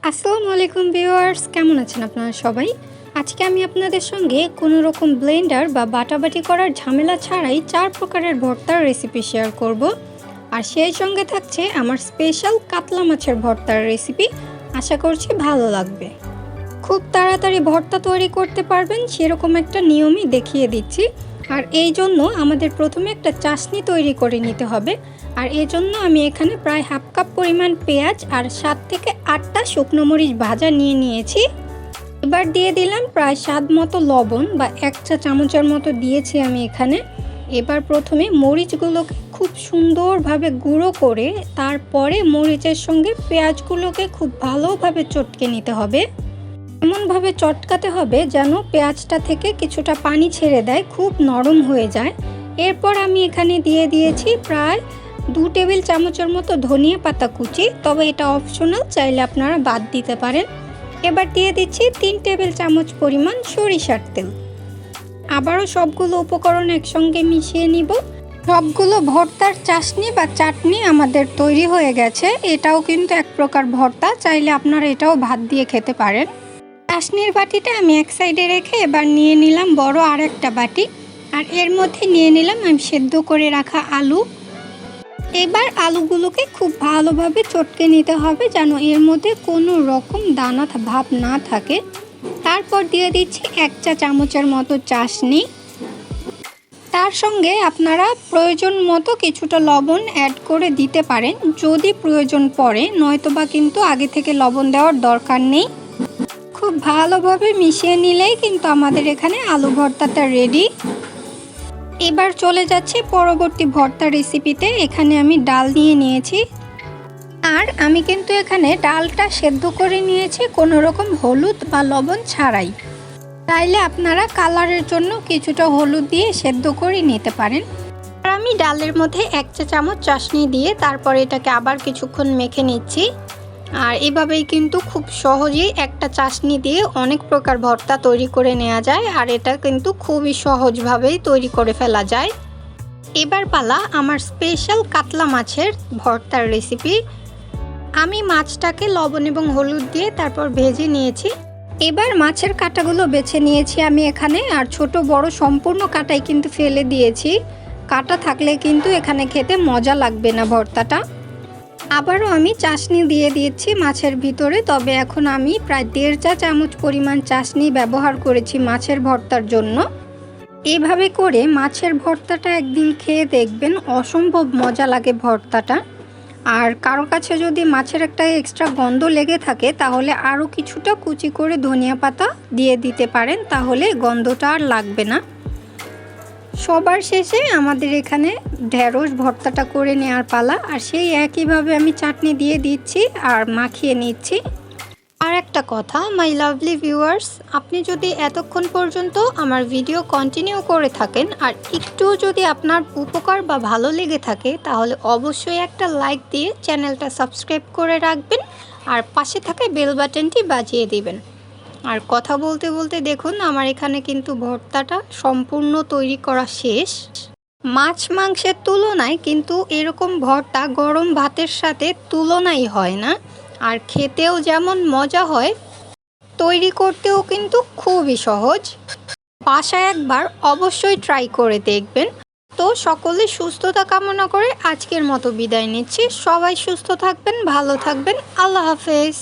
আসসালামু আলাইকুম ভিউয়ার্স, কেমন আছেন আপনারা সবাই? আজকে আমি আপনাদের সঙ্গে কোনো রকম ব্লেন্ডার বা বাটাবাটি করার ঝামেলা ছাড়াই 4 প্রকারের ভর্তার রেসিপি শেয়ার করব। আর সেই সঙ্গে থাকছে আমার স্পেশাল কাতলা মাছের ভর্তার রেসিপি। আশা করছি ভালো লাগবে। খুব তাড়াতাড়ি ভর্তা তৈরি করতে পারবেন সেরকম একটা নিয়মই দেখিয়ে দিচ্ছি। আর এই জন্য আমাদের প্রথমে একটা চাশনি তৈরি করে নিতে হবে। আর এই জন্য আমি এখানে প্রায় হাফ কাপ পরিমাণ পেঁয়াজ আর 7 থেকে 8টা শুকনো মরিচ ভাজা নিয়েছি। এবার দিয়ে দিলাম প্রায় স্বাদ মতো লবণ বা 1 চা চামচের মতো দিয়েছি আমি এখানে। এবার প্রথমে মরিচগুলোকে খুব সুন্দরভাবে গুঁড়ো করে তারপরে মরিচের সঙ্গে পেঁয়াজগুলোকে খুব ভালোভাবে চটকে নিতে হবে। এমনভাবে চটকাতে হবে যেন পেঁয়াজটা থেকে কিছুটা পানি ছেড়ে দেয়, খুব নরম হয়ে যায়। এরপর আমি এখানে দিয়ে দিয়েছি প্রায় 2 টেবিল চামচের মতো ধনিয়া পাতা কুচি, তবে এটা অপশনাল, চাইলে আপনারা বাদ দিতে পারেন। এবার দিয়ে দিচ্ছি 3 টেবিল চামচ পরিমাণ সরিষার তেল। আবারও সবগুলো উপকরণ একসঙ্গে মিশিয়ে নিব। সবগুলো ভর্তার চাশনি বা চাটনি আমাদের তৈরি হয়ে গেছে। এটাও কিন্তু এক প্রকার ভর্তা, চাইলে আপনারা এটাও ভাত দিয়ে খেতে পারেন। চাশনির বাটিটা আমি এক সাইডে রেখে এবার নিয়ে নিলাম বড় আরেকটা বাটি, আর এর মধ্যে নিয়ে নিলাম আমি সেদ্ধ করে রাখা আলু। এবার আলুগুলোকে খুব ভালোভাবে চটকে নিতে হবে যেন এর মধ্যে কোনো রকম দানা ভাব না থাকে। তারপর দিয়ে দিচ্ছি 1 চা চামচের মতো চাশনি। তার সঙ্গে আপনারা প্রয়োজন মতো কিছুটা লবণ অ্যাড করে দিতে পারেন যদি প্রয়োজন পড়ে, নয়তোবা কিন্তু আগে থেকে লবণ দেওয়ার দরকার নেই। খুব ভালোভাবে মিশিয়ে নিলেই কিন্তু আমাদের এখানে আলু ভর্তাটা রেডি। এবার চলে যাচ্ছে পরবর্তী ভর্তা রেসিপিতে। এখানে আমি ডাল নিয়েছি, আর আমি কিন্তু এখানে ডালটা সেদ্ধ করে নিয়েছি কোনো রকম হলুদ বা লবণ ছাড়াই। চাইলে আপনারা কালারের জন্য কিছুটা হলুদ দিয়ে সেদ্ধ করে নিতে পারেন। আর আমি ডালের মধ্যে 1 চা চামচ চাশনি দিয়ে তারপর এটাকে আবার কিছুক্ষণ মেখে নিচ্ছি। আর এভাবেই কিন্তু খুব সহজেই একটা চাশনি দিয়ে অনেক প্রকার ভর্তা তৈরি করে নেওয়া যায়, আর এটা কিন্তু খুবই সহজভাবেই তৈরি করে ফেলা যায়। এবার পালা আমার স্পেশাল কাতলা মাছের ভর্তার রেসিপি। আমি মাছটাকে লবণ এবং হলুদ দিয়ে তারপর ভেজে নিয়েছি। এবার মাছের কাঁটাগুলো বেছে নিয়েছি আমি এখানে, আর ছোট বড় সম্পূর্ণ কাঁটাই কিন্তু ফেলে দিয়েছি। কাঁটা থাকলে কিন্তু এখানে খেতে মজা লাগবে না ভর্তাটা। আবারও আমি চাশনি দিয়ে দিয়েছি মাছের ভিতরে, তবে এখন আমি প্রায় 1.5 চা চামচ পরিমাণ চাশনি ব্যবহার করেছি মাছের ভর্তার জন্য। এভাবে করে মাছের ভর্তাটা একদিন খেয়ে দেখবেন, অসম্ভব মজা লাগে ভর্তাটা। আর কারো কাছে যদি মাছের একটা এক্সট্রা গন্ধ লেগে থাকে তাহলে আরও কিছুটা কুচি করে ধনিয়া পাতা দিয়ে দিতে পারেন, তাহলে গন্ধটা আর লাগবে না। সবার শেষে আমাদের এখানে ঢেঁড়স ভর্তাটা করে নেওয়ার পালা, আর সেই একইভাবে আমি চাটনি দিয়ে দিচ্ছি আর মাখিয়ে নিচ্ছি। আর একটা কথা মাই লাভলি ভিউয়ার্স, আপনি যদি এতক্ষণ পর্যন্ত আমার ভিডিও কন্টিনিউ করে থাকেন আর একটু যদি আপনার উপকার বা ভালো লেগে থাকে তাহলে অবশ্যই একটা লাইক দিয়ে চ্যানেলটা সাবস্ক্রাইব করে রাখবেন, আর পাশে থাকা বেল বাটনটি বাজিয়ে দিবেন। আর কথা বলতে বলতে দেখুন আমার এখানে কিন্তু ভর্তাটা সম্পূর্ণ তৈরি করা শেষ। মাছ মাংসের তুলনায় কিন্তু এরকম ভর্তা গরম ভাতের সাথে তুলনাই হয় না, আর খেতেও যেমন মজা হয়, তৈরি করতেও কিন্তু খুবই সহজ। বাসায় একবার অবশ্যই ট্রাই করে দেখবেন। তো সকলে সুস্থতা কামনা করে আজকের মতো বিদায় নিচ্ছি। সবাই সুস্থ থাকবেন, ভালো থাকবেন। আল্লাহ হাফেজ।